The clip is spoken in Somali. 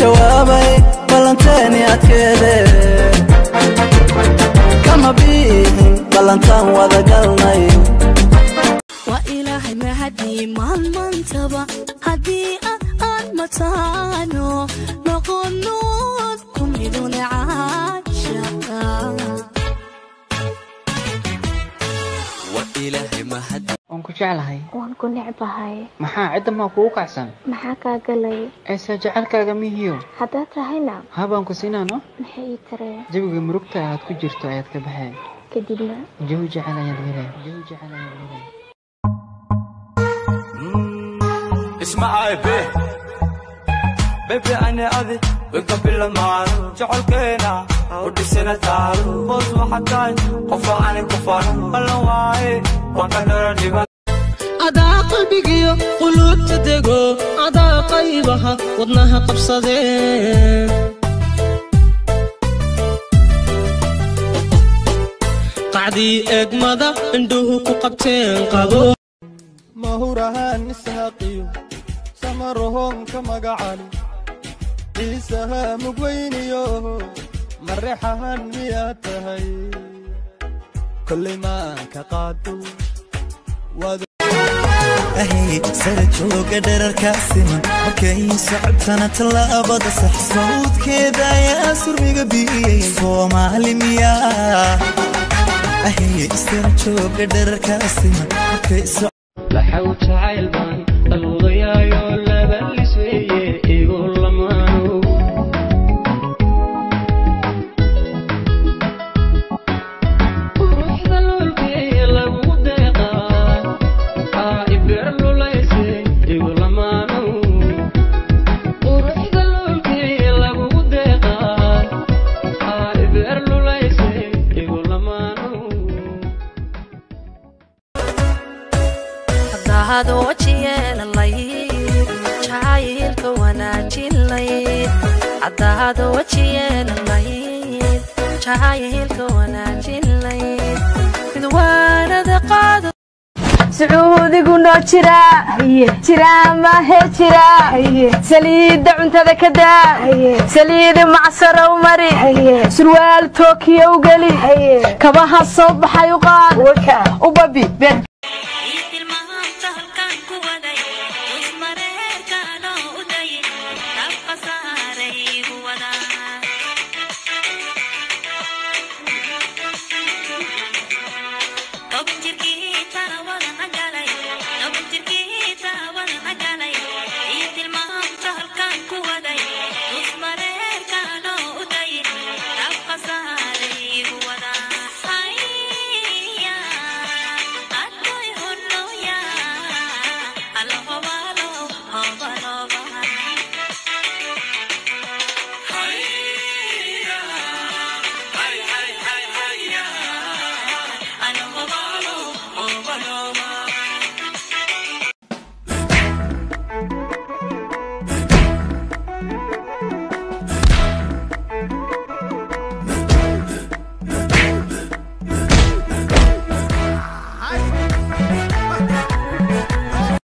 jawaabay ballanteeni adkeede kama bihin ballantaan wada galnay wa ilaahay mahadii maalmantaba hadii aan mataano noqonood kumidun caashaqa wa ilaahay mahadii waan ku jeclahay waan ku necbahay maxaa cid ma kugu kacsan maxaa ka galay aysa jecelkaaga mihiyo hadaa tahayna habaan ku siinaano maxay taree jawiga murugta aad ku jirto ayaad ka baxay kadibna jawi jecel ayaad helay اسمعي بيبي أنا أذي وقبل ما جعلكينا ودي سنة تعالو بوز وحكاي قفا عني كفار بلو واي وقدر ديبا adaa qalbigiyo qulubta dego adaa qaybaha wadnaha qabsadeen qacdii eegmada indhuhu ku qabteen qabo mahurahan ishaqiyo samarahom kama gacali isaha mugweyniyo marixahan miya tahay kulli ma ka qaado أهي سرجوك درك سمن وكي صعبتنا تلابد صح صوت كذا يا سرمي قبي صومالي ميا أهي سرجوك درك سمن وكي صعب لحوت عيلبان الوضيا يولا بلس ويه يقول لمانو وروح ذلولكي لابو ديقا إبرلو ليسي يقول لمانو وروح ذلولكي لابو ديقا إبرلو ليسي يقول لمانو هذا وجهي لليل شايل كوناجين ليل هذا وجهي لليل شايل كوناجين ليل من وانا ذقاد سعودي قلنا جرا ما هي جرا سليد انت ذكدا سليد معصر ومري سروال طوكيو وقلي كباها الصبح يقال وبابي بيت كان كوداي وزمرير كانوا وداي تبقى